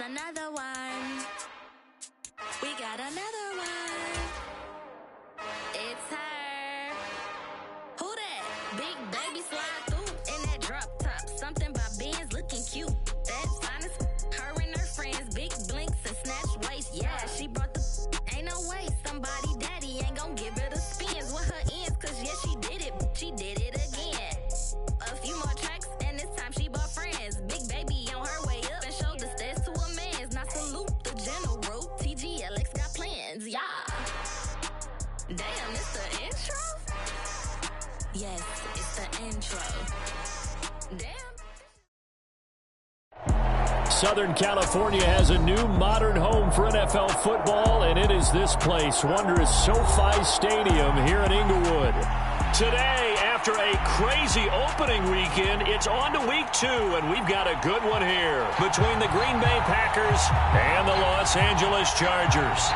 another one. We got another one. It's her. Who that? Big baby slide through in that drop top. Something by Benz looking cute. That's honest. Her and her friends, big blinks and snatch waist. Yeah, she brought the. Ain't no way somebody daddy ain't gon' give her the spins with her ends. Cause yeah, she did it. She did it again. A few more tracks and this time she bought friends. Big baby on her way up and showed the stairs to a man's. Now salute the general. TGLX got plans, yeah. Damn, it's the intro? Yes, it's the intro. Damn. Southern California has a new modern home for NFL football, and it is this place, wondrous SoFi Stadium here in Inglewood. Today, after a crazy opening weekend, it's on to week 2, and we've got a good one here between the Green Bay Packers and the Los Angeles Chargers.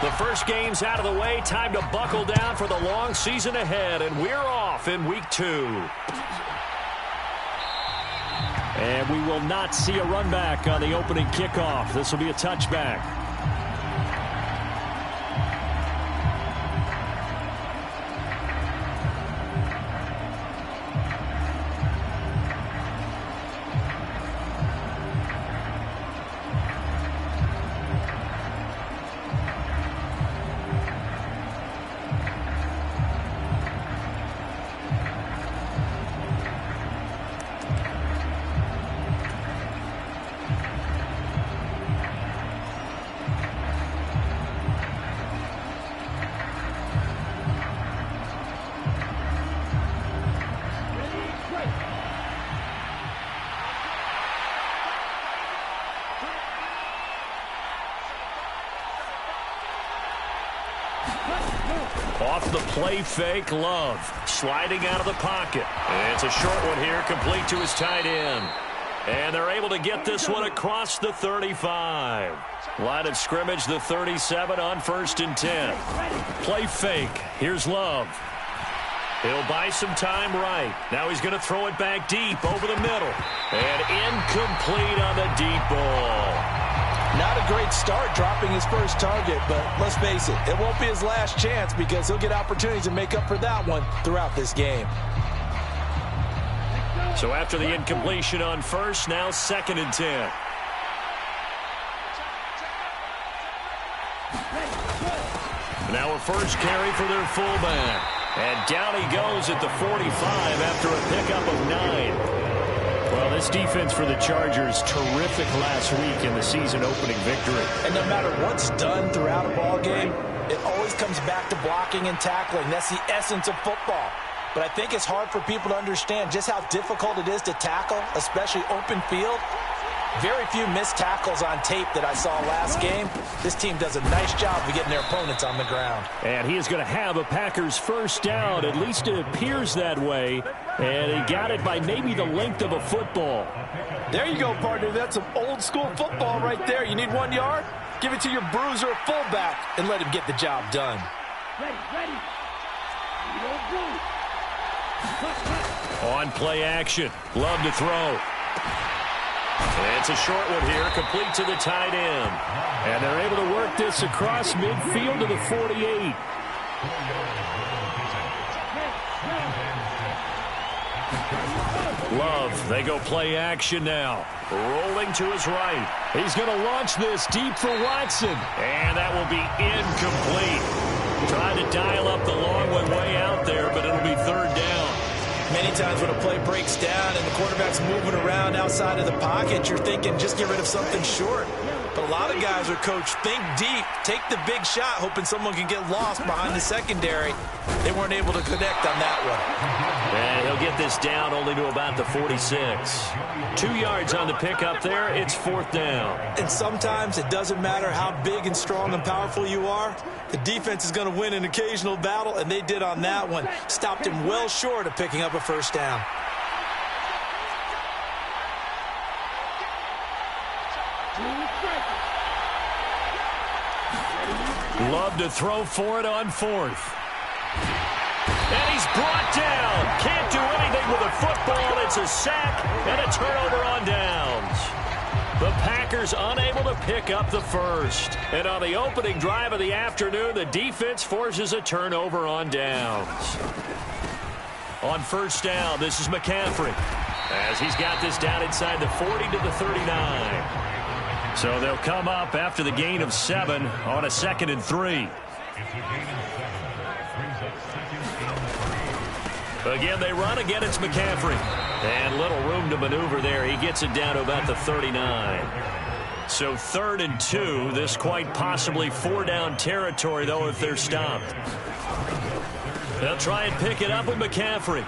The first game's out of the way. Time to buckle down for the long season ahead, and we're off in week 2. And we will not see a run back on the opening kickoff. This will be a touchback. Off the play fake, Love. Sliding out of the pocket. And it's a short one here, complete to his tight end. And they're able to get this one across the 35. Line of scrimmage, the 37 on 1st and 10. Play fake. Here's Love. He'll buy some time right. Now he's going to throw it back deep over the middle. And incomplete on the deep ball. Not a great start dropping his first target, but let's face it, it won't be his last chance because he'll get opportunities to make up for that one throughout this game. So after the incompletion on 1st, now 2nd and 10. Now a first carry for their fullback. And down he goes at the 45 after a pickup of 9. Well, this defense for the Chargers, terrific last week in the season-opening victory. And no matter what's done throughout a ball game, it always comes back to blocking and tackling. That's the essence of football. But I think it's hard for people to understand just how difficult it is to tackle, especially open field. Very few missed tackles on tape that I saw last game. This team does a nice job of getting their opponents on the ground. And he is going to have a Packers first down. At least it appears that way. And he got it by maybe the length of a football. There you go, partner. That's some old-school football right there. You need 1 yard? Give it to your bruiser or fullback and let him get the job done. Ready. On play action. Love to throw. And it's a short one here, complete to the tight end. And they're able to work this across midfield to the 48. Love, they go play action now. Rolling to his right. He's going to launch this deep for Watson. And that will be incomplete. Trying to dial up the long one way out there, but it'll be 3rd down. Many times when a play breaks down and the quarterback's moving around outside of the pocket, you're thinking just get rid of something short. But a lot of guys are coached, think deep, take the big shot, hoping someone can get lost behind the secondary. They weren't able to connect on that one. And he'll get this down only to about the 46. 2 yards on the pickup there. It's 4th down. And sometimes it doesn't matter how big and strong and powerful you are. The defense is going to win an occasional battle, and they did on that one. Stopped him well short of picking up a first down. Love to throw for it on fourth. And he's brought down. Can't do anything with a football. It's a sack and a turnover on downs. The Packers unable to pick up the first. And on the opening drive of the afternoon, the defense forces a turnover on downs. On first down, this is McCaffrey, as he's got this down inside the 40 to the 39. So they'll come up after the gain of 7 on a 2nd and 3. Again, they run. Again, it's McCaffrey. And little room to maneuver there. He gets it down to about the 39. So 3rd and 2. This quite possibly 4-down territory, though, if they're stopped. They'll try and pick it up with McCaffrey.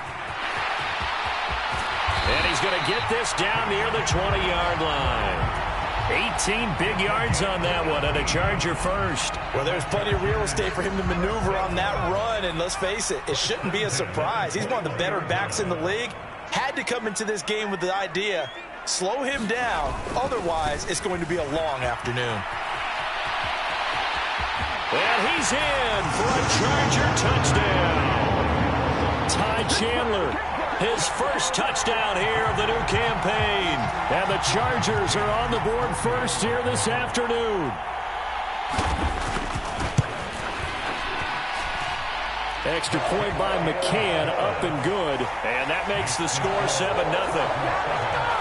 And he's going to get this down near the 20-yard line. 18 big yards on that one, and a Charger first. Well, there's plenty of real estate for him to maneuver on that run, and let's face it, it shouldn't be a surprise. He's one of the better backs in the league. Had to come into this game with the idea, slow him down, otherwise it's going to be a long afternoon. And he's in for a Charger touchdown. Ty Chandler, his first touchdown here of the new campaign. And the Chargers are on the board first here this afternoon. Extra point by McCann, up and good. And that makes the score 7-0.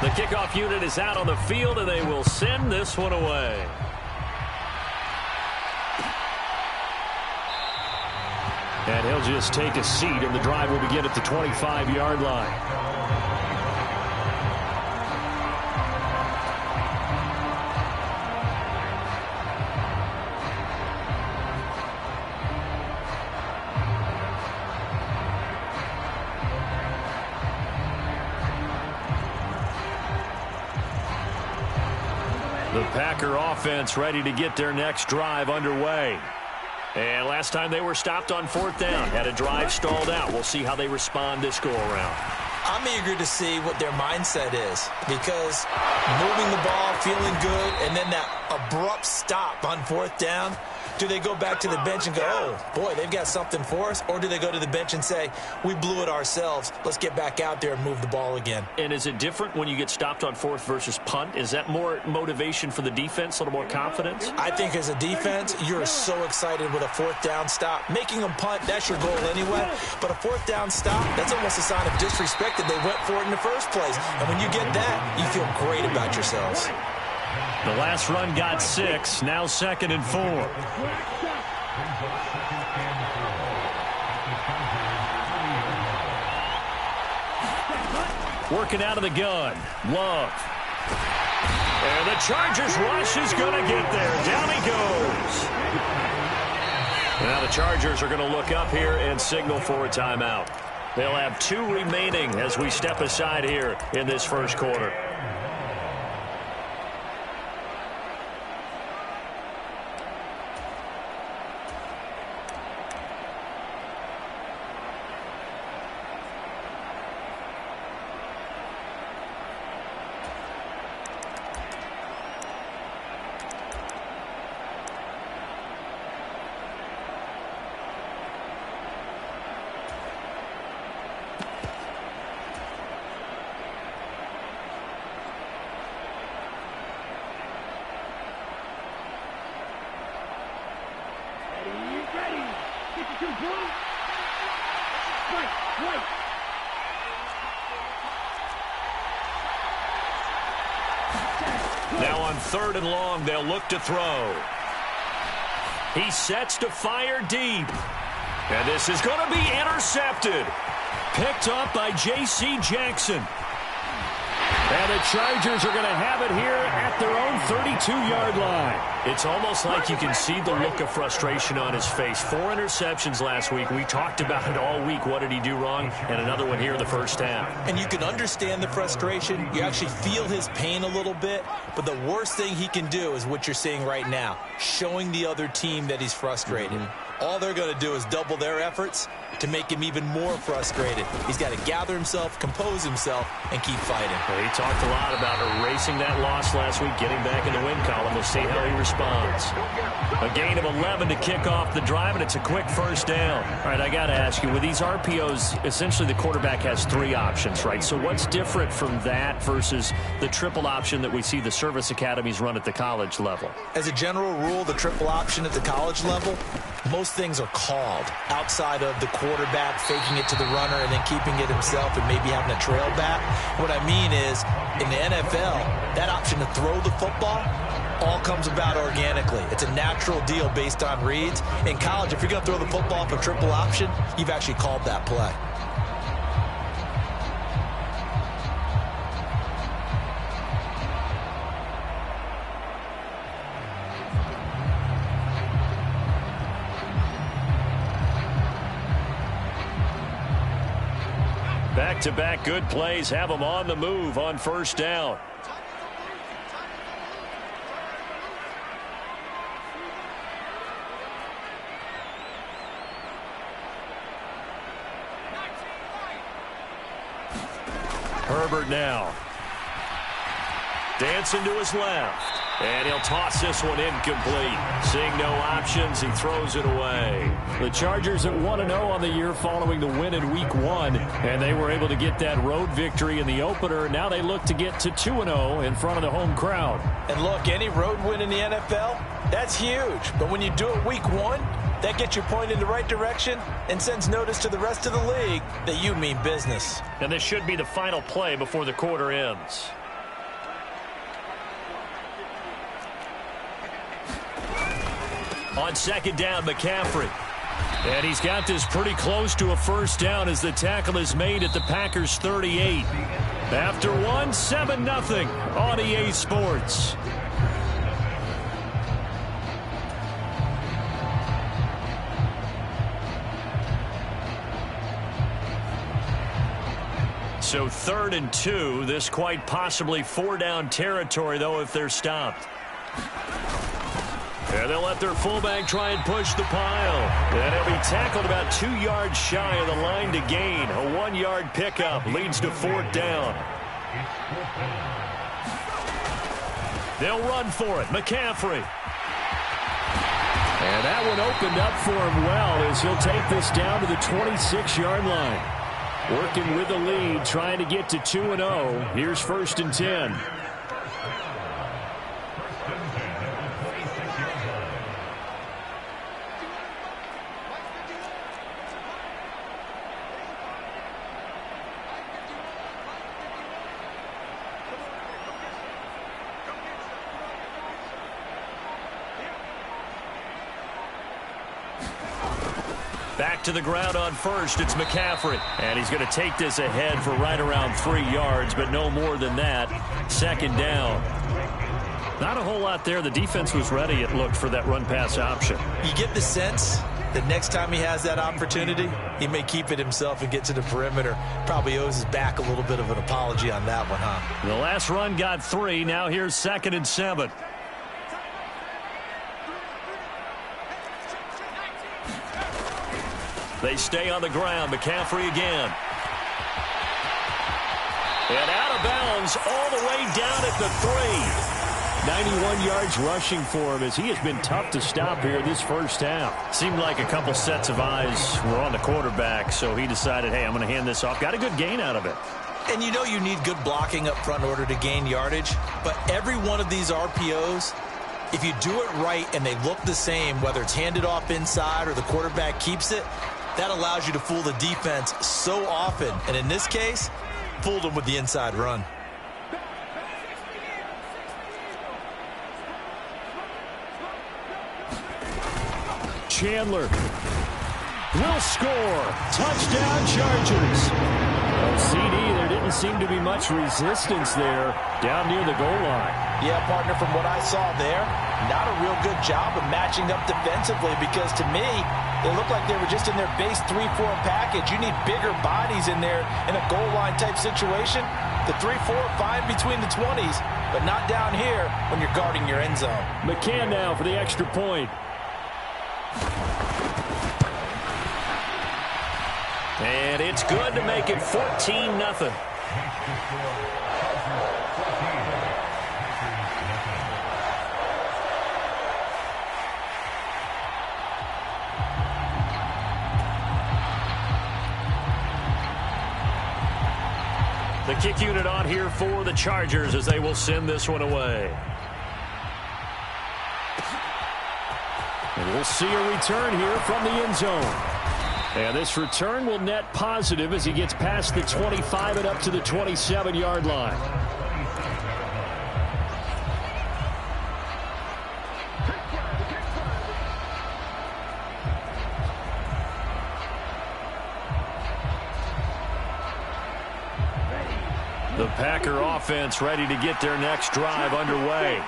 The kickoff unit is out on the field, and they will send this one away. And he'll just take a seat, and the drive will begin at the 25-yard line. The Packer offense ready to get their next drive underway. And last time they were stopped on 4th down, had a drive stalled out. We'll see how they respond this go-around. I'm eager to see what their mindset is, because moving the ball, feeling good, and then that abrupt stop on 4th down, do they go back to the bench and go, oh, boy, they've got something for us? Or do they go to the bench and say, we blew it ourselves, let's get back out there and move the ball again? And is it different when you get stopped on 4th versus punt? Is that more motivation for the defense, a little more confidence? I think as a defense, you're so excited with a 4th down stop. Making them punt, that's your goal anyway. But a 4th down stop, that's almost a sign of disrespect that they went for it in the first place. And when you get that, you feel great about yourselves. The last run got 6, now 2nd and 4. Working out of the gun, Love. And the Chargers rush is going to get there. Down he goes. Now the Chargers are going to look up here and signal for a timeout. They'll have 2 remaining as we step aside here in this first quarter. Now on 3rd and long, they'll look to throw. He sets to fire deep. And this is going to be intercepted. Picked up by J.C. Jackson. And the Chargers are going to have it here at their own 32-yard line. It's almost like you can see the look of frustration on his face. 4 interceptions last week. We talked about it all week. What did he do wrong? And another one here in the first half. And you can understand the frustration. You actually feel his pain a little bit. But the worst thing he can do is what you're seeing right now, showing the other team that he's frustrated. All they're going to do is double their efforts to make him even more frustrated. He's got to gather himself, compose himself, and keep fighting. Well, he talked a lot about erasing that loss last week, getting back in the win column. We'll see how he responds. A gain of 11 to kick off the drive, and it's a quick first down. All right, I got to ask you, with these RPOs, essentially the quarterback has 3 options, right? So what's different from that versus the triple option that we see the service academies run at the college level? As a general rule, the triple option at the college level, most things are called outside of the quarterback faking it to the runner and then keeping it himself and maybe having a trail back. What I mean is, in the NFL, that option to throw the football all comes about organically. It's a natural deal based on reads. In college, if you're going to throw the football off a triple option, you've actually called that play. Back-to-back good plays have them on the move on first down. Herbert now. Dancing to his left. And he'll toss this one incomplete. Seeing no options, he throws it away. The Chargers at 1-0 on the year following the win in Week 1. And they were able to get that road victory in the opener. Now they look to get to 2-0 in front of the home crowd. And look, any road win in the NFL, that's huge. But when you do it Week 1, that gets you pointed in the right direction and sends notice to the rest of the league that you mean business. And this should be the final play before the quarter ends. On second down, McCaffrey. And he's got this pretty close to a first down as the tackle is made at the Packers' 38. After one, 7-0 on EA Sports. So 3rd and 2. This quite possibly 4-down territory, though, if they're stopped. And they'll let their fullback try and push the pile. And he'll be tackled about 2 yards shy of the line to gain. A 1-yard pickup leads to 4th down. They'll run for it. McCaffrey. And that one opened up for him well as he'll take this down to the 26-yard line. Working with the lead, trying to get to 2-0. Here's 1st and 10. Back to the ground on first. It's McCaffrey. And he's going to take this ahead for right around 3 yards, but no more than that. 2nd down. Not a whole lot there. The defense was ready, it looked, for that run-pass option. You get the sense that next time he has that opportunity, he may keep it himself and get to the perimeter. Probably owes his back a little bit of an apology on that one, huh? The last run got 3. Now here's 2nd and 7. They stay on the ground. McCaffrey again. And out of bounds all the way down at the 3. 91 yards rushing for him as he has been tough to stop here this first half. Seemed like a couple sets of eyes were on the quarterback, so he decided, hey, I'm going to hand this off. Got a good gain out of it. And you know you need good blocking up front in order to gain yardage, but every one of these RPOs, if you do it right and they look the same, whether it's handed off inside or the quarterback keeps it, that allows you to fool the defense so often. And in this case, fooled them with the inside run. Chandler will score. Touchdown, Chargers. CD, there didn't seem to be much resistance there down near the goal line. Yeah, partner, from what I saw there, not a real good job of matching up defensively because to me, it looked like they were just in their base 3-4 package. You need bigger bodies in there in a goal line type situation. The 3-4 fine between the 20s, but not down here when you're guarding your end zone. McCann now for the extra point. And it's good to make it 14-0. The kick unit on here for the Chargers as they will send this one away. And we'll see a return here from the end zone. And this return will net positive as he gets past the 25 and up to the 27-yard line. The Packer offense ready to get their next drive underway.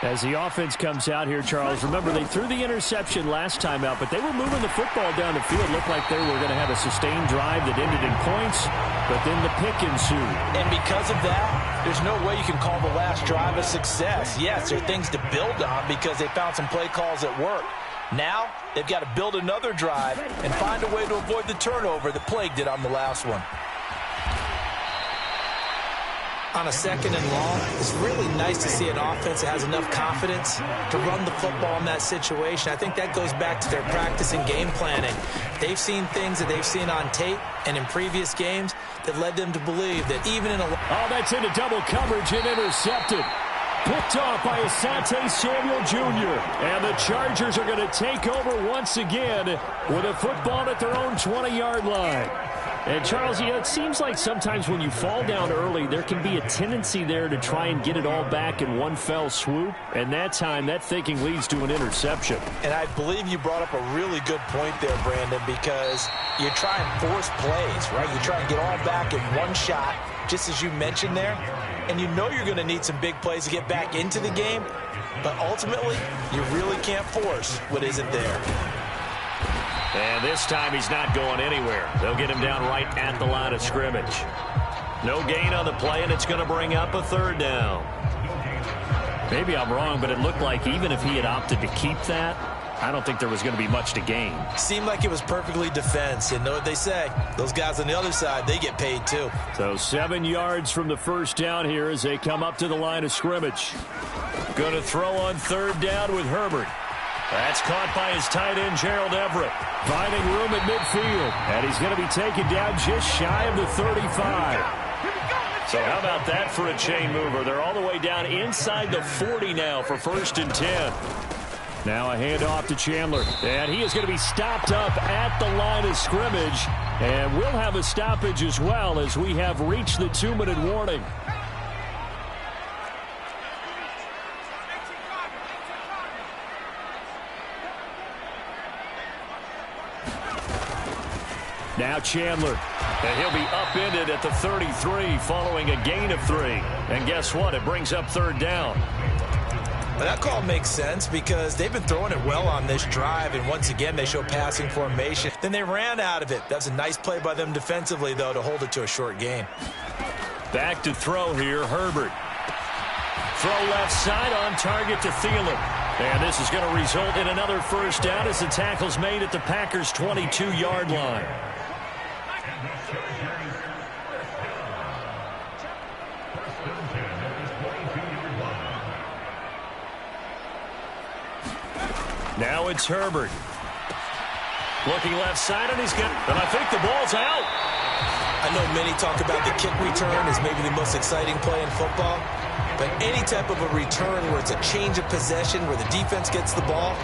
As the offense comes out here, Charles, remember they threw the interception last time out, but they were moving the football down the field. Looked like they were going to have a sustained drive that ended in points, but then the pick ensued. And because of that, there's no way you can call the last drive a success. Yes, there are things to build on because they found some play calls that work. Now, they've got to build another drive and find a way to avoid the turnover that plagued it on the last one. On a second and long, it's really nice to see an offense that has enough confidence to run the football in that situation. I think that goes back to their practice and game planning. They've seen things that they've seen on tape and in previous games that led them to believe that even in a... Oh, that's into double coverage and intercepted. Picked off by Asante Samuel Jr. And the Chargers are going to take over once again with a football at their own 20-yard line. And, Charles, you know, it seems like sometimes when you fall down early, there can be a tendency there to try and get it all back in one fell swoop. And that time, that thinking leads to an interception. And I believe you brought up a really good point there, Brandon, because you try and force plays, right? You try and get all back in one shot, just as you mentioned there. And you know you're going to need some big plays to get back into the game. But ultimately, you really can't force what isn't there. And this time he's not going anywhere. They'll get him down right at the line of scrimmage. No gain on the play, and it's going to bring up a third down. Maybe I'm wrong, but it looked like even if he had opted to keep that, I don't think there was going to be much to gain. Seemed like it was perfectly defense. And know what they say? Those guys on the other side, they get paid too. So 7 yards from the first down here as they come up to the line of scrimmage. Going to throw on third down with Herbert. That's caught by his tight end, Gerald Everett. Finding room at midfield. And he's going to be taken down just shy of the 35. So how about that for a chain mover? They're all the way down inside the 40 now for 1st and 10. Now a handoff to Chandler. And he is going to be stopped up at the line of scrimmage. And we'll have a stoppage as well as we have reached the 2-minute warning. Now Chandler, and he'll be upended at the 33 following a gain of 3. And guess what? It brings up third down. But that call makes sense because they've been throwing it well on this drive, and once again they show passing formation. Then they ran out of it. That's a nice play by them defensively, though, to hold it to a short gain. Back to throw here, Herbert. Throw left side on target to Thielen. And this is going to result in another first down as the tackle's made at the Packers' 22-yard line. Now it's Herbert. Looking left side, and he's got... And I think the ball's out. I know many talk about the kick return as maybe the most exciting play in football. But any type of a return where it's a change of possession, where the defense gets the ball,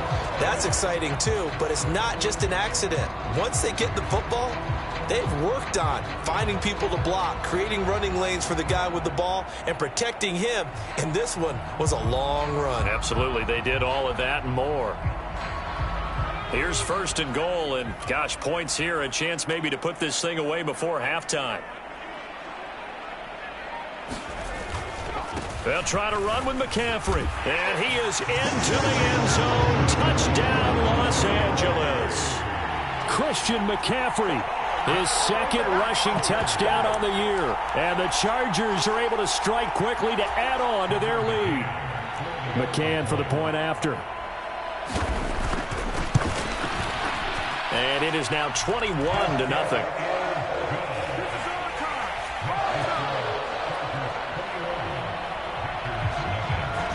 that's exciting too. But it's not just an accident. Once they get the football, they've worked on finding people to block, creating running lanes for the guy with the ball, and protecting him. And this one was a long run. Absolutely. They did all of that and more. Here's 1st and goal, and gosh, points here, a chance maybe to put this thing away before halftime. They'll try to run with McCaffrey. And he is into the end zone. Touchdown, Los Angeles. Christian McCaffrey, his second rushing touchdown on the year. And the Chargers are able to strike quickly to add on to their lead. McCann for the point after. And it is now 21-0.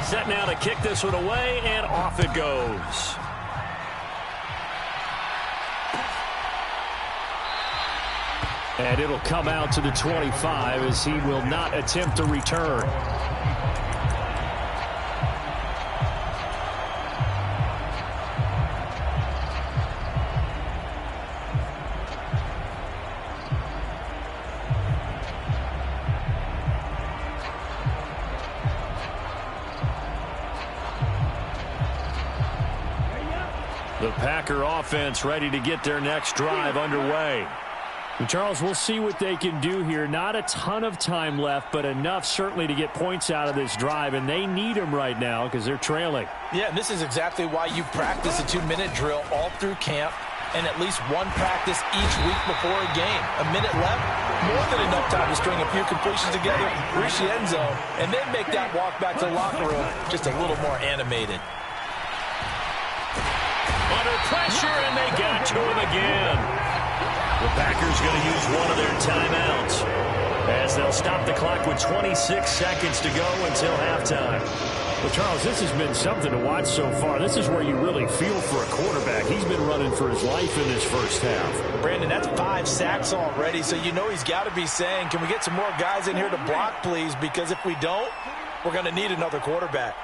Set now to kick this one away, and off it goes. And it'll come out to the 25 as he will not attempt to return. The Packer offense ready to get their next drive underway. And Charles, we'll see what they can do here. Not a ton of time left, but enough certainly to get points out of this drive, and they need them right now because they're trailing. Yeah, and this is exactly why you practice a 2-minute drill all through camp and at least one practice each week before a game. A minute left, more than enough time to string a few completions together, reach the end zone, and then make that walk back to the locker room just a little more animated. Under pressure, and they got to him again. The Packers going to use one of their timeouts as they'll stop the clock with 26 seconds to go until halftime. Well, Charles, this has been something to watch so far. This is where you really feel for a quarterback. He's been running for his life in this first half. Brandon, that's 5 sacks already, so you know he's got to be saying, can we get some more guys in here to block, please? Because if we don't, we're going to need another quarterback.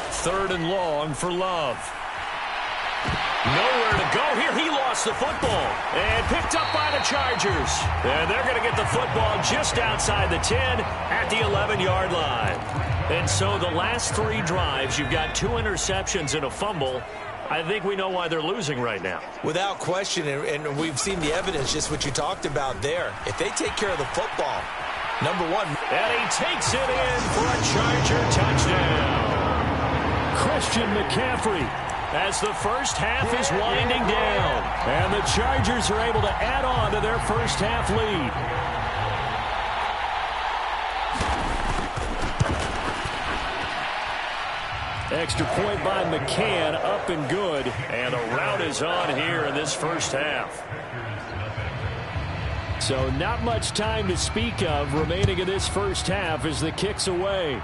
Third and long for Love. Nowhere to go here. He lost the football and picked up by the Chargers. And they're going to get the football just outside the 10 at the 11-yard line. And so the last 3 drives, you've got 2 interceptions and a fumble. I think we know why they're losing right now. Without question, and we've seen the evidence, just what you talked about there. If they take care of the football, number one. And he takes it in for a Charger touchdown. Christian McCaffrey as the first half is winding down. And the Chargers are able to add on to their first half lead. Extra point by McCann, up and good. And the route is on here in this first half. So not much time to speak of remaining in this first half as the kick's away.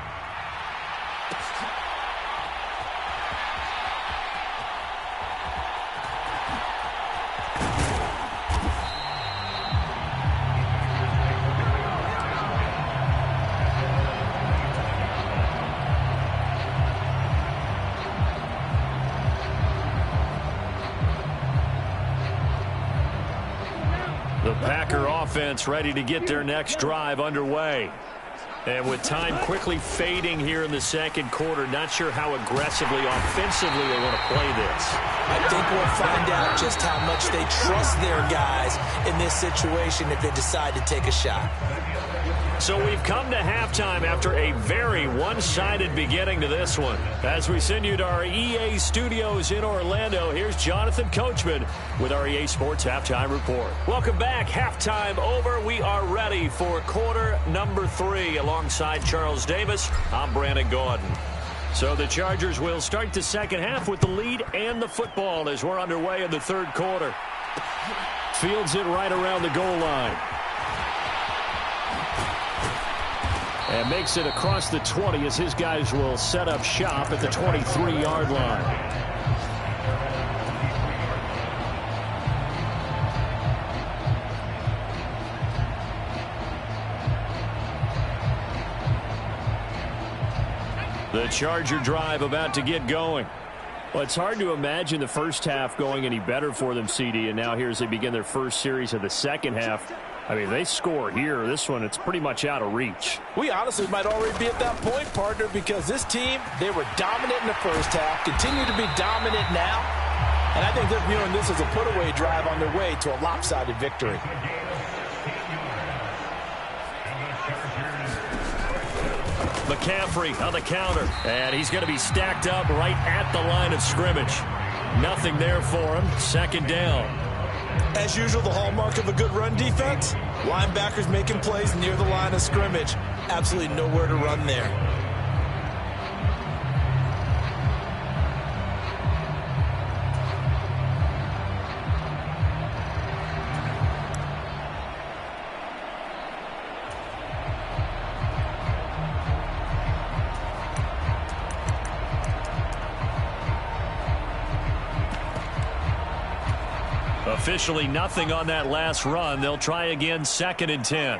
The Packer offense ready to get their next drive underway. And with time quickly fading here in the second quarter, not sure how aggressively, offensively they want to play this. I think we'll find out just how much they trust their guys in this situation if they decide to take a shot. So we've come to halftime after a very one-sided beginning to this one. As we send you to our EA studios in Orlando, here's Jonathan Coachman with our EA Sports Halftime Report. Welcome back. Halftime over. We are ready for quarter number 3. Alongside Charles Davis, I'm Brandon Gordon. So the Chargers will start the second half with the lead and the football as we're underway in the third quarter. Fields it right around the goal line. And makes it across the 20 as his guys will set up shop at the 23-yard line. The Charger drive about to get going. Well, it's hard to imagine the first half going any better for them, CD, and now here as they begin their first series of the second half. I mean, they score here. This one, it's pretty much out of reach. We honestly might already be at that point, partner, because this team, they were dominant in the first half, continue to be dominant now, and I think they're viewing this as a put-away drive on their way to a lopsided victory. McCaffrey on the counter, and he's going to be stacked up right at the line of scrimmage. Nothing there for him. Second down. As usual, the hallmark of a good run defense, linebackers making plays near the line of scrimmage. Absolutely nowhere to run there. Officially nothing on that last run. They'll try again, 2nd and 10.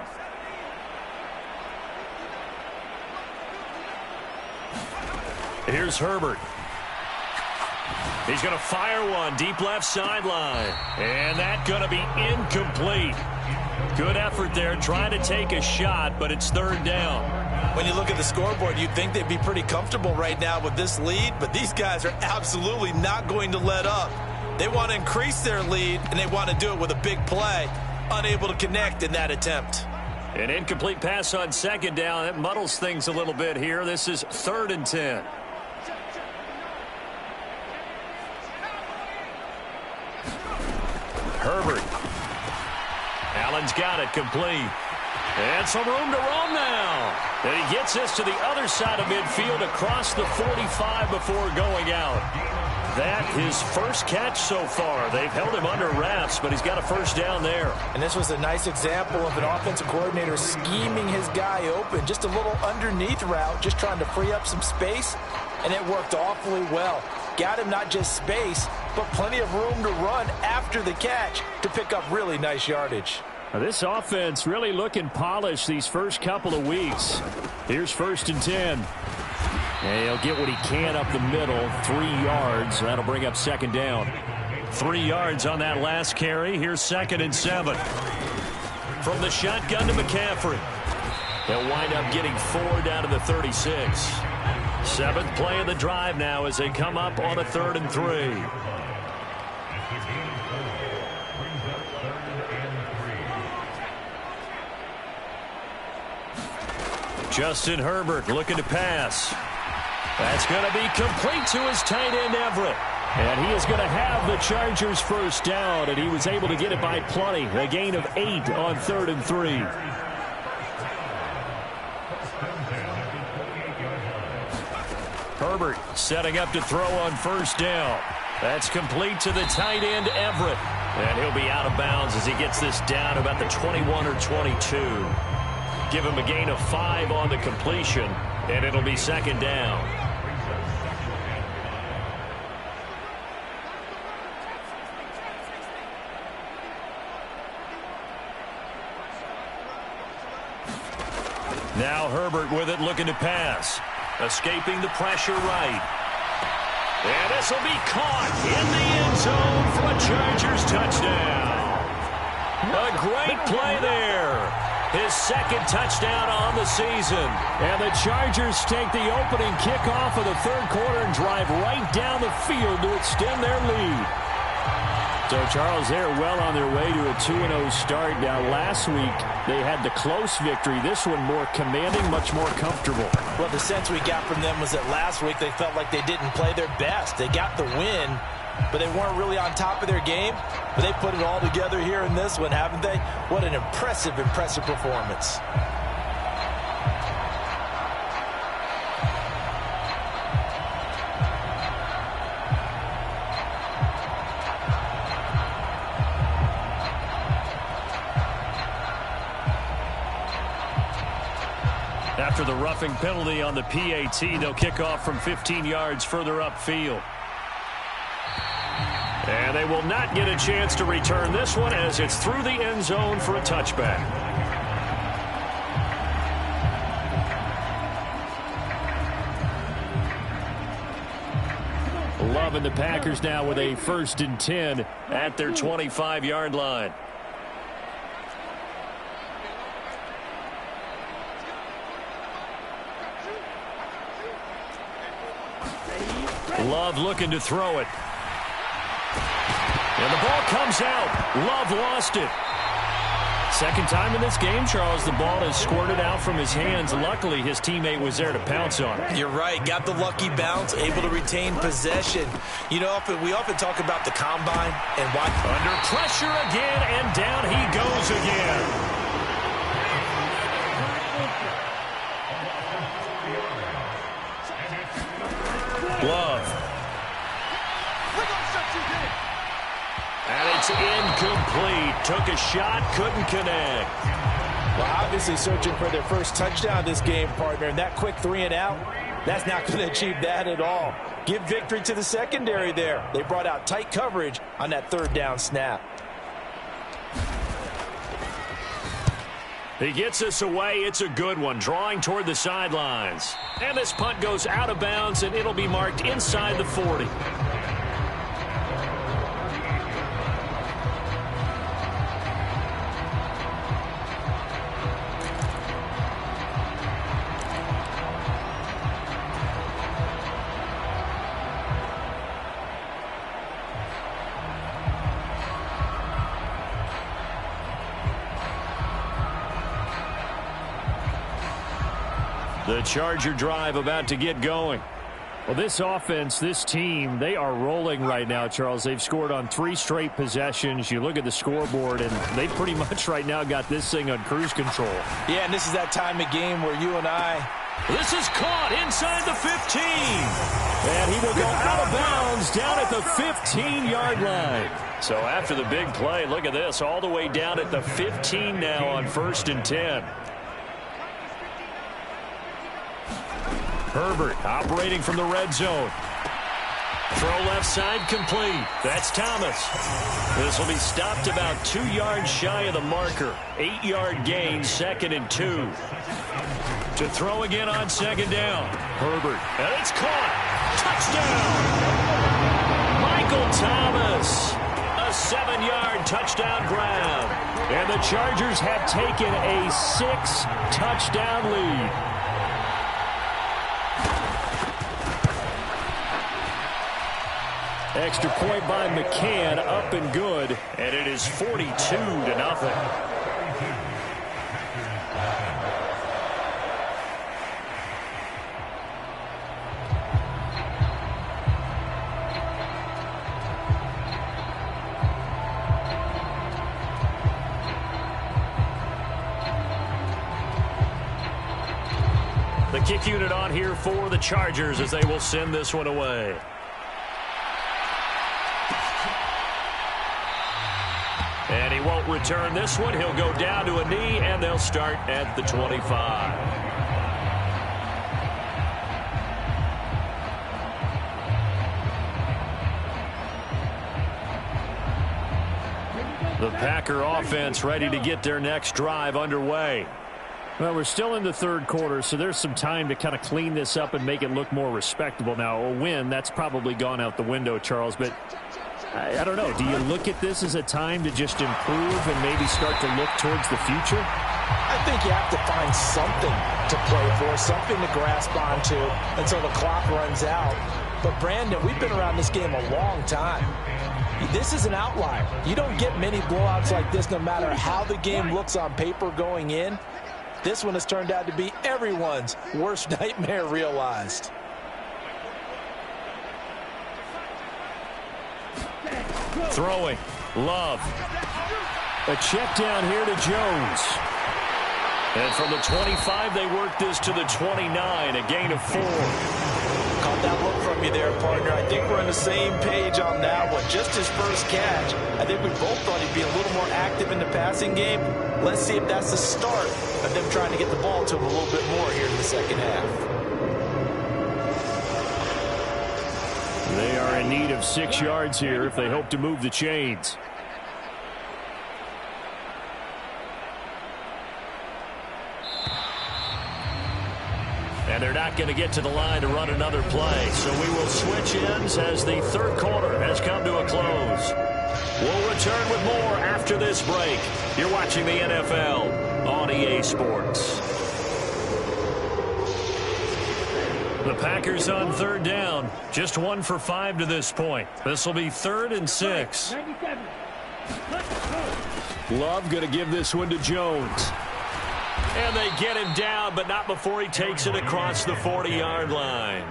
Here's Herbert. He's going to fire one deep left sideline. And that's going to be incomplete. Good effort there trying to take a shot, but it's 3rd down. When you look at the scoreboard, you'd think they'd be pretty comfortable right now with this lead, but these guys are absolutely not going to let up. They want to increase their lead, and they want to do it with a big play. Unable to connect in that attempt. An incomplete pass on 2nd down. That muddles things a little bit here. This is 3rd and 10. Herbert. Allen's got it complete. And some room to roam now. And he gets this to the other side of midfield across the 45 before going out. That his first catch so far. They've held him under wraps, but he's got a 1st down there. And this was a nice example of an offensive coordinator scheming his guy open. Just a little underneath route, just trying to free up some space, and it worked awfully well. Got him not just space, but plenty of room to run after the catch to pick up really nice yardage. Now this offense really looking polished these first couple of weeks. Here's 1st and 10. And he'll get what he can up the middle, 3 yards. That'll bring up 2nd down. 3 yards on that last carry. Here's 2nd and 7. From the shotgun to McCaffrey. He'll wind up getting 4 down to the 36. 7th play of the drive now as they come up on a 3rd and 3. Justin Herbert looking to pass. That's going to be complete to his tight end, Everett. And he is going to have the Chargers' 1st down, and he was able to get it by plenty. A gain of 8 on 3rd and 3. Herbert setting up to throw on 1st down. That's complete to the tight end, Everett. And he'll be out of bounds as he gets this down about the 21 or 22. Give him a gain of 5 on the completion, and it'll be 2nd down. Now Herbert with it, looking to pass. Escaping the pressure right. And this will be caught in the end zone for a Chargers touchdown. A great play there. His 2nd touchdown on the season. And the Chargers take the opening kickoff of the 3rd quarter and drive right down the field to extend their lead. So, Charles, they're well on their way to a 2-0 start. Now, last week, they had the close victory. This one more commanding, much more comfortable. Well, the sense we got from them was that last week they felt like they didn't play their best. They got the win, but they weren't really on top of their game. But they put it all together here in this one, haven't they? What an impressive, impressive performance. After the roughing penalty on the PAT, they'll kick off from 15 yards further upfield. And they will not get a chance to return this one as it's through the end zone for a touchback. Love and the Packers now with a 1st and 10 at their 25-yard line. Love looking to throw it. And the ball comes out. Love lost it. Second time in this game, Charles, the ball has squirted out from his hands. Luckily, his teammate was there to pounce on it. You're right. Got the lucky bounce, able to retain possession. You know, we often talk about the combine and why. Under pressure again, and down he goes again. Love. And it's incomplete. Took a shot, couldn't connect. Well, obviously searching for their first touchdown this game, partner. And that quick 3 and out, that's not going to achieve that at all. Give victory to the secondary there. They brought out tight coverage on that third down snap. He gets us away. It's a good one. Drawing toward the sidelines. And this punt goes out of bounds, and it'll be marked inside the 40. The Charger drive about to get going. Well, this offense, this team, they are rolling right now, Charles. They've scored on 3 straight possessions. You look at the scoreboard, and they pretty much right now got this thing on cruise control. Yeah, and this is that time of game where you and I... This is caught inside the 15. And he will go out of bounds down at the 15-yard line. So after the big play, look at this, all the way down at the 15 now on 1st and 10. Herbert operating from the red zone. Throw left side complete. That's Thomas. This will be stopped about 2 yards shy of the marker. 8-yard gain, 2nd and 2. To throw again on 2nd down. Herbert. And it's caught. Touchdown. Michael Thomas. A 7-yard touchdown grab. And the Chargers have taken a 6-touchdown lead. Extra point by McCann, up and good, and it is 42-0. The kick unit on here for the Chargers as they will send this one away. And he won't return this one. He'll go down to a knee, and they'll start at the 25. The Packer offense ready to get their next drive underway. Well, we're still in the third quarter, so there's some time to kind of clean this up and make it look more respectable. Now, a win, that's probably gone out the window, Charles, but I don't know. Do you look at this as a time to just improve and maybe start to look towards the future? I think you have to find something to play for, something to grasp onto until the clock runs out. But, Brandon, we've been around this game a long time. This is an outlier. You don't get many blowouts like this no matter how the game looks on paper going in. This one has turned out to be everyone's worst nightmare realized. Throwing. Love. A check down here to Jones. And from the 25, they work this to the 29, a gain of 4. Caught that look from you there, partner. I think we're on the same page on that one. Just his first catch. I think we both thought he'd be a little more active in the passing game. Let's see if that's the start of them trying to get the ball to him a little bit more here in the second half. They are in need of 6 yards here if they hope to move the chains. And they're not going to get to the line to run another play. So we will switch ends as the third quarter has come to a close. We'll return with more after this break. You're watching the NFL on EA Sports. The Packers on third down. Just 1 for 5 to this point. This will be 3rd and 6. Love going to give this one to Jones. And they get him down, but not before he takes it across the 40-yard line.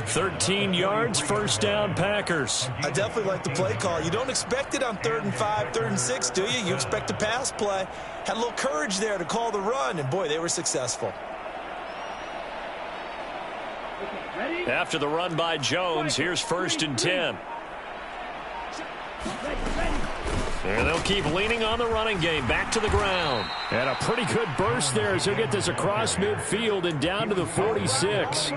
13 yards, first down, Packers. I definitely like the play call. You don't expect it on 3rd and 5, 3rd and 6, do you? You expect a pass play. Had a little courage there to call the run, and boy, they were successful. After the run by Jones, here's 1st and 10. And they'll keep leaning on the running game. Back to the ground. And a pretty good burst there as he'll get this across midfield and down to the 46.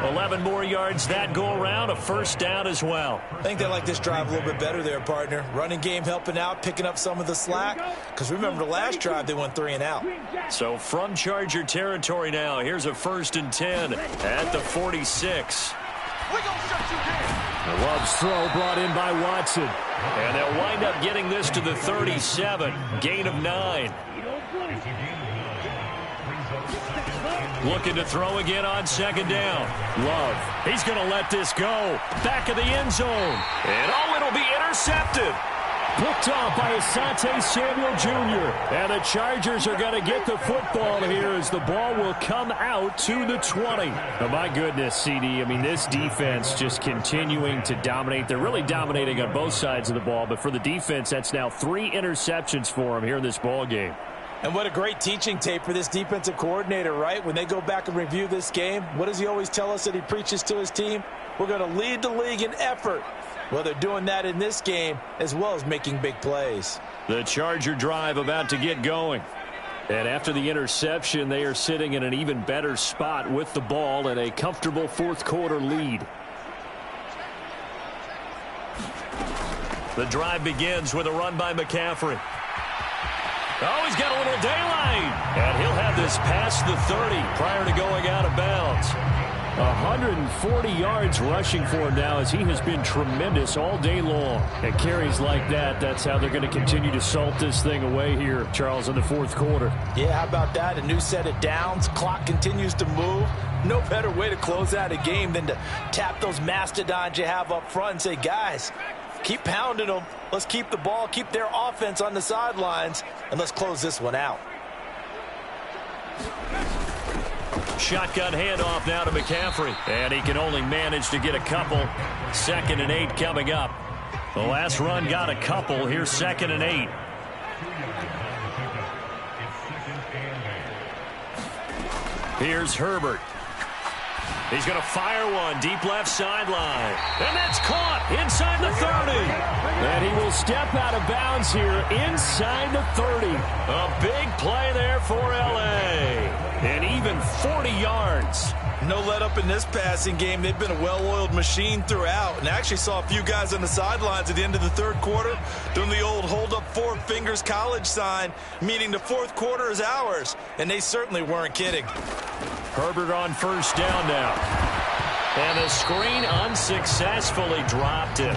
11 more yards that go around. A first down as well. I think they like this drive a little bit better there, partner. Running game helping out, picking up some of the slack. Because remember the last drive, they went 3 and out. So from Charger territory now, here's a 1st and 10 at the 46. The Love's throw brought in by Watson. And they'll wind up getting this to the 37. Gain of 9. Looking to throw again on 2nd down. Love. He's going to let this go. Back of the end zone. And it'll be intercepted. Picked off by Asante Samuel Jr. And the Chargers are going to get the football here as the ball will come out to the 20. Oh, my goodness, CD. I mean, this defense just continuing to dominate. They're really dominating on both sides of the ball. But for the defense, that's now 3 interceptions for them here in this ball game. And what a great teaching tape for this defensive coordinator, right? When they go back and review this game, what does he always tell us that he preaches to his team? We're going to lead the league in effort. Well, they're doing that in this game as well as making big plays. The Charger drive about to get going. And after the interception, they are sitting in an even better spot with the ball and a comfortable 4th quarter lead. The drive begins with a run by McCaffrey. Oh, he's got a little daylight. And he'll have this past the 30 prior to going out of bounds. 140 yards rushing for him now as he has been tremendous all day long. And carries like that, that's how they're going to continue to salt this thing away here, Charles, in the 4th quarter. Yeah, how about that? A new set of downs. Clock continues to move. No better way to close out a game than to tap those mastodons you have up front and say, guys, keep pounding them. Let's keep the ball, keep their offense on the sidelines, and let's close this one out. Shotgun handoff now to McCaffrey. And he can only manage to get a couple. 2nd and 8 coming up. The last run got a couple. Here's 2nd and 8. Here's Herbert. He's going to fire one deep left sideline. And that's caught inside the 30. And he will step out of bounds here inside the 30. A big play there for L.A. And even 40 yards. No let up in this passing game. They've been a well-oiled machine throughout. And I actually saw a few guys on the sidelines at the end of the 3rd quarter doing the old hold up 4 fingers college sign, meaning the 4th quarter is ours. And they certainly weren't kidding. Herbert on 1st down now. And the screen unsuccessfully dropped it.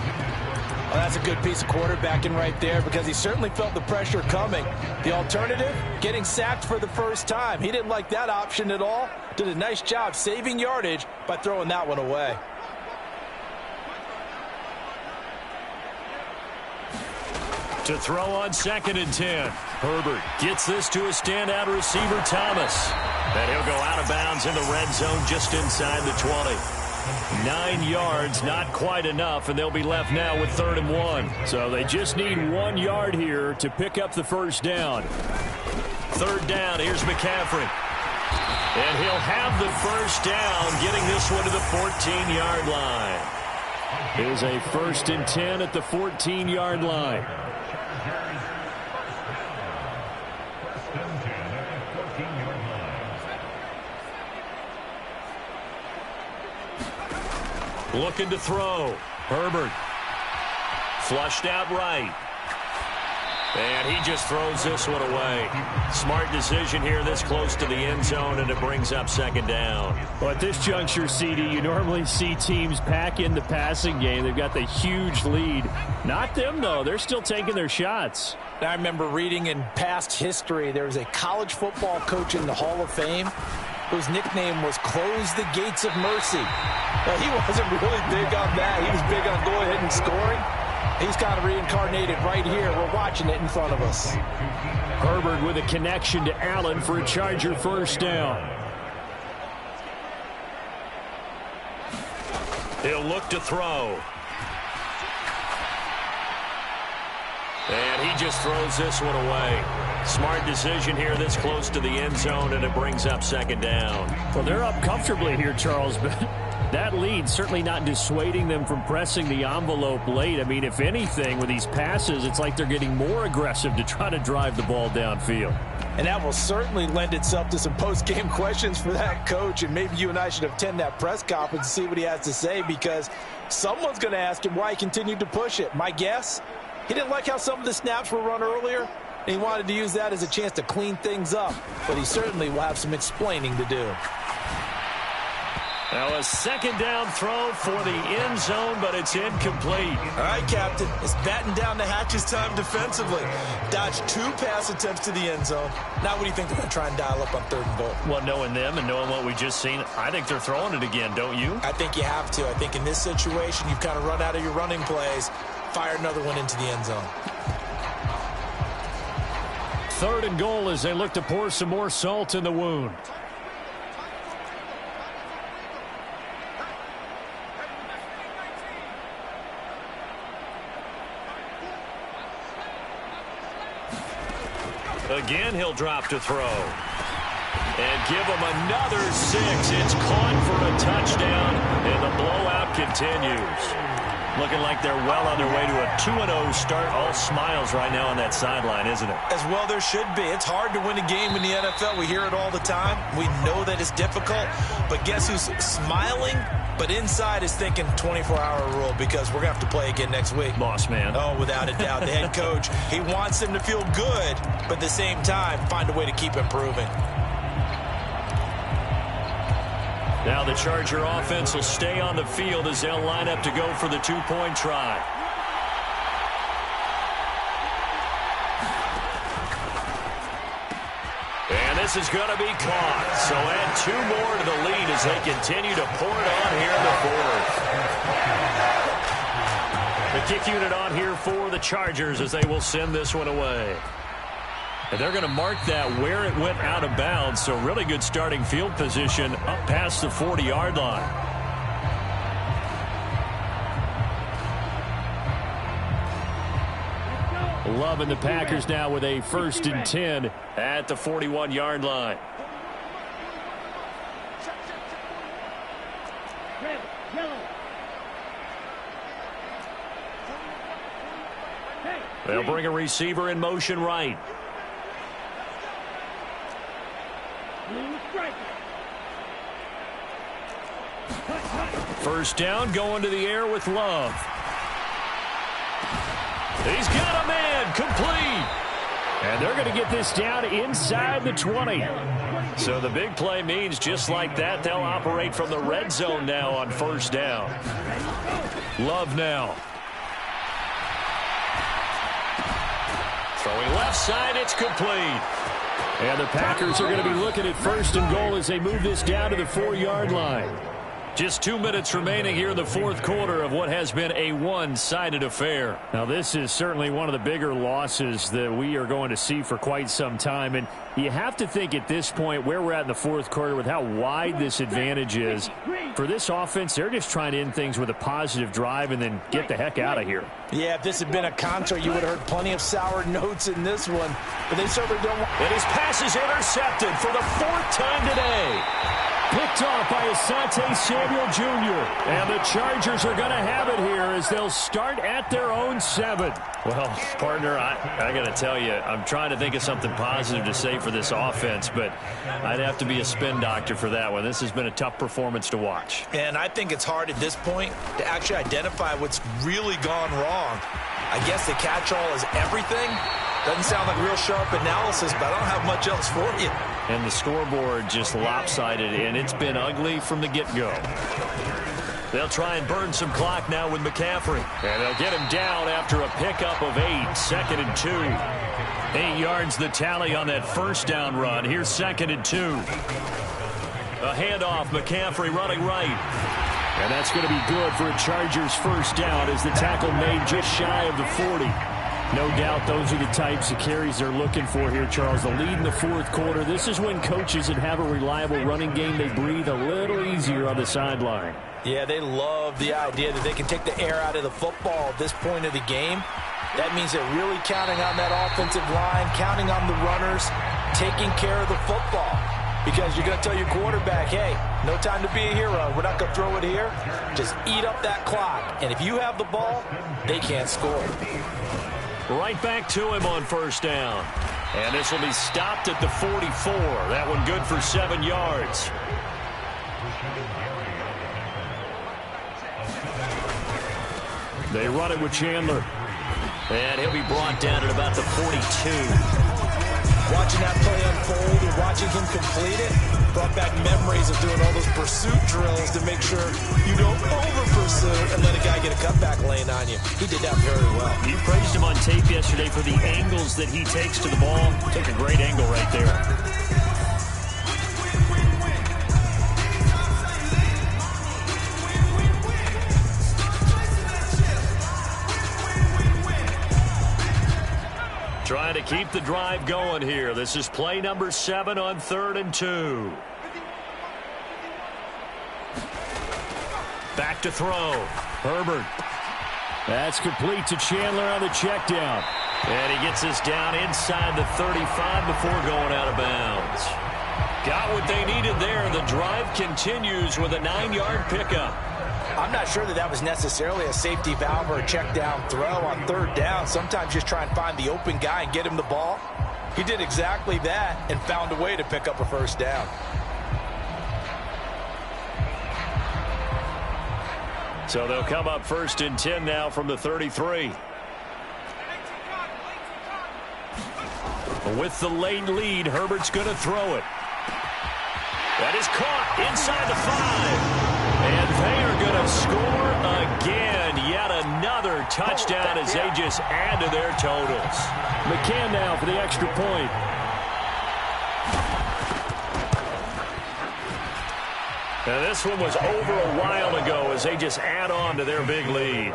Well, that's a good piece of quarterbacking right there because he certainly felt the pressure coming. The alternative, getting sacked for the first time. He didn't like that option at all. Did a nice job saving yardage by throwing that one away. To throw on 2nd and 10. Herbert gets this to a standout receiver, Thomas. And he'll go out of bounds in the red zone just inside the 20. 9 yards, not quite enough, and they'll be left now with 3rd and 1. So they just need 1 yard here to pick up the first down. 3rd down, here's McCaffrey. And he'll have the first down, getting this one to the 14-yard line. Here's a 1st and 10 at the 14-yard line. Looking to throw. Herbert. Flushed out right. And he just throws this one away. Smart decision here this close to the end zone, and it brings up 2nd down. Well, at this juncture, CD, you normally see teams pack in the passing game. They've got the huge lead. Not them, though. They're still taking their shots. I remember reading in past history, there was a college football coach in the Hall of Fame whose nickname was Close the Gates of Mercy. Well, he wasn't really big on that. He was big on going ahead and scoring. He's kind of reincarnated right here. We're watching it in front of us. Herbert with a connection to Allen for a Charger first down. He'll look to throw. And he just throws this one away. Smart decision here this close to the end zone, and it brings up second down. Well, they're up comfortably here, Charles, but that lead certainly not dissuading them from pressing the envelope late. I mean, if anything, with these passes, it's like they're getting more aggressive to try to drive the ball downfield. And that will certainly lend itself to some post-game questions for that coach, and maybe you and I should attend that press conference and see what he has to say, because someone's going to ask him why he continued to push it. My guess, he didn't like how some of the snaps were run earlier, and he wanted to use that as a chance to clean things up, but he certainly will have some explaining to do. Now a second down throw for the end zone, but it's incomplete. All right, Captain, it's batten down the hatches time defensively. Dodged 2 pass attempts to the end zone. Now what do you think they're going to try and dial up on 3rd and goal? Well, knowing them and knowing what we just seen, I think they're throwing it again, don't you? I think you have to. I think in this situation, you've kind of run out of your running plays. Fire another one into the end zone. 3rd and goal as they look to pour some more salt in the wound. Again, he'll drop to throw. And give him another 6. It's caught for a touchdown, and the blowout continues. Looking like they're well on their way to a 2-0 start. All smiles right now on that sideline, isn't it? As well there should be. It's hard to win a game in the NFL. We hear it all the time. We know that it's difficult. But guess who's smiling? But inside is thinking 24-hour rule, because we're going to have to play again next week. Boss man. Oh, without a doubt. The head coach, he wants them to feel good, but at the same time, find a way to keep improving. Now the Charger offense will stay on the field as they'll line up to go for the 2-point try. And this is going to be caught. So add 2 more to the lead as they continue to pour it on here in the 4th. The kick unit on here for the Chargers as they will send this one away. And they're going to mark that where it went out of bounds. So really good starting field position up past the 40-yard line. Love and the Packers now with a 1st and 10 at the 41-yard line. They'll bring a receiver in motion right. First down, going to the air with Love. He's got a man, complete. And they're going to get this down inside the 20. So the big play means just like that, they'll operate from the red zone now on 1st down. Love now. Throwing left side, it's complete. And the Packers are going to be looking at 1st and goal as they move this down to the 4-yard line. Just 2 minutes remaining here in the 4th quarter of what has been a one-sided affair. Now, this is certainly one of the bigger losses that we are going to see for quite some time. And you have to think at this point where we're at in the 4th quarter with how wide this advantage is. For this offense, they're just trying to end things with a positive drive and then get the heck out of here. Yeah, if this had been a contra, you would have heard plenty of sour notes in this one. But they certainly don't want... And his pass is intercepted for the 4th time today. Picked off by Asante Samuel Jr. And the Chargers are going to have it here as they'll start at their own 7. Well, partner, I got to tell you, I'm trying to think of something positive to say for this offense, but I'd have to be a spin doctor for that one. This has been a tough performance to watch. And I think it's hard at this point to actually identify what's really gone wrong. I guess the catch-all is everything. Doesn't sound like real sharp analysis, but I don't have much else for you. And the scoreboard just lopsided, and it's been ugly from the get-go. They'll try and burn some clock now with McCaffrey. And they'll get him down after a pickup of 8, 2nd and 2. 8 yards the tally on that 1st down run. Here's 2nd and 2. A handoff, McCaffrey running right. And that's going to be good for a Chargers first down as the tackle made just shy of the 40. No doubt those are the types of carries they're looking for here, Charles. The lead in the fourth quarter. This is when coaches that have a reliable running game, they breathe a little easier on the sideline. Yeah, they love the idea that they can take the air out of the football at this point of the game. That means they're really counting on that offensive line, counting on the runners, taking care of the football. Because you're going to tell your quarterback, hey, no time to be a hero. We're not going to throw it here. Just eat up that clock. And if you have the ball, they can't score. Right back to him on first down. And this will be stopped at the 44. That one good for 7 yards. They run it with Chandler. And he'll be brought down at about the 42. Watching that play unfold and watching him complete it brought back memories of doing all those pursuit drills to make sure you don't over-pursue and let a guy get a cutback lane on you. He did that very well. You praised him on tape yesterday for the angles that he takes to the ball. Took a great angle right there. Trying to keep the drive going here. This is play number 7 on 3rd and 2. Back to throw. Herbert. That's complete to Chandler on the check down. And he gets us down inside the 35 before going out of bounds. Got what they needed there. The drive continues with a 9-yard pickup. I'm not sure that was necessarily a safety valve or a check down throw on 3rd down. Sometimes just try and find the open guy and get him the ball. He did exactly that and found a way to pick up a first down. So they'll come up 1st and 10 now from the 33. With the late lead, Herbert's going to throw it. That is caught inside the 5. And they are going to score again. Yet another touchdown as they just add to their totals. McCann now for the extra point. Now this one was over a while ago as they just add on to their big lead.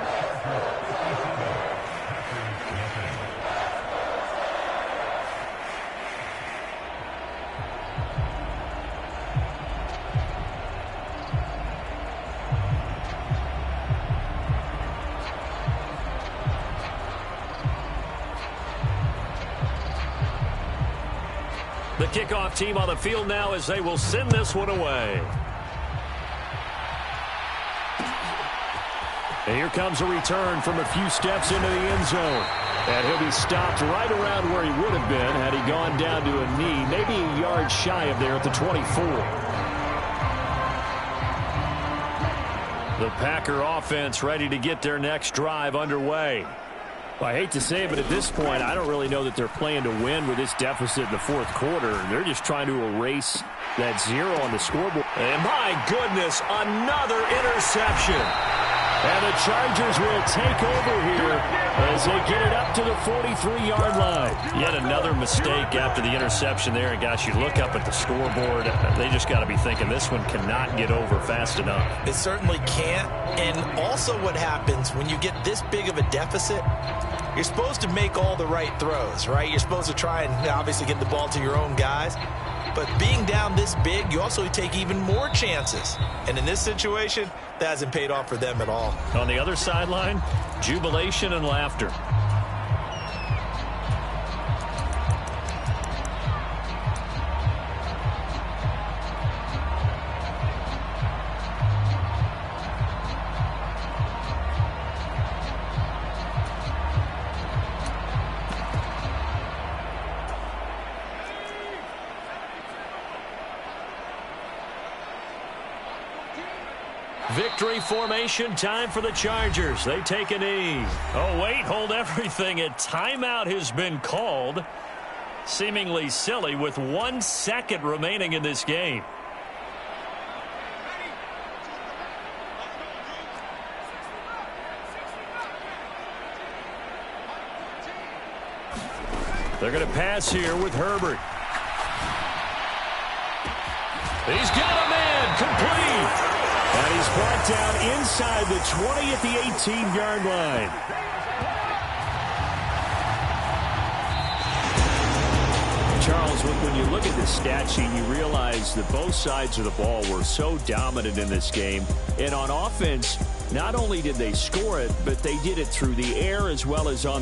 The kickoff team on the field now as they will send this one away. And here comes a return from a few steps into the end zone. And he'll be stopped right around where he would have been had he gone down to a knee, maybe a yard shy of there at the 24. The Packer offense ready to get their next drive underway. Well, I hate to say it, but at this point, I don't really know that they're playing to win with this deficit in the fourth quarter. They're just trying to erase that 0 on the scoreboard. And my goodness, another interception. And the Chargers will take over here as they get it up to the 43-yard line. Yet another mistake after the interception there. And, gosh, you look up at the scoreboard. They just got to be thinking this one cannot get over fast enough. It certainly can't. And also what happens when you get this big of a deficit, you're supposed to make all the right throws, right? You're supposed to try and obviously get the ball to your own guys. But being down this big, you also take even more chances. And in this situation, that hasn't paid off for them at all. On the other sideline, jubilation and laughter. Victory formation time for the Chargers. They take a knee. Oh, wait, hold everything. A timeout has been called. Seemingly silly with 1 second remaining in this game. They're going to pass here with Herbert. He's got a man. complete. And he's brought down inside the 20 at the 18-yard line. Charles, when you look at the stat sheet, you realize that both sides of the ball were so dominant in this game. And on offense, not only did they score it, but they did it through the air as well as on the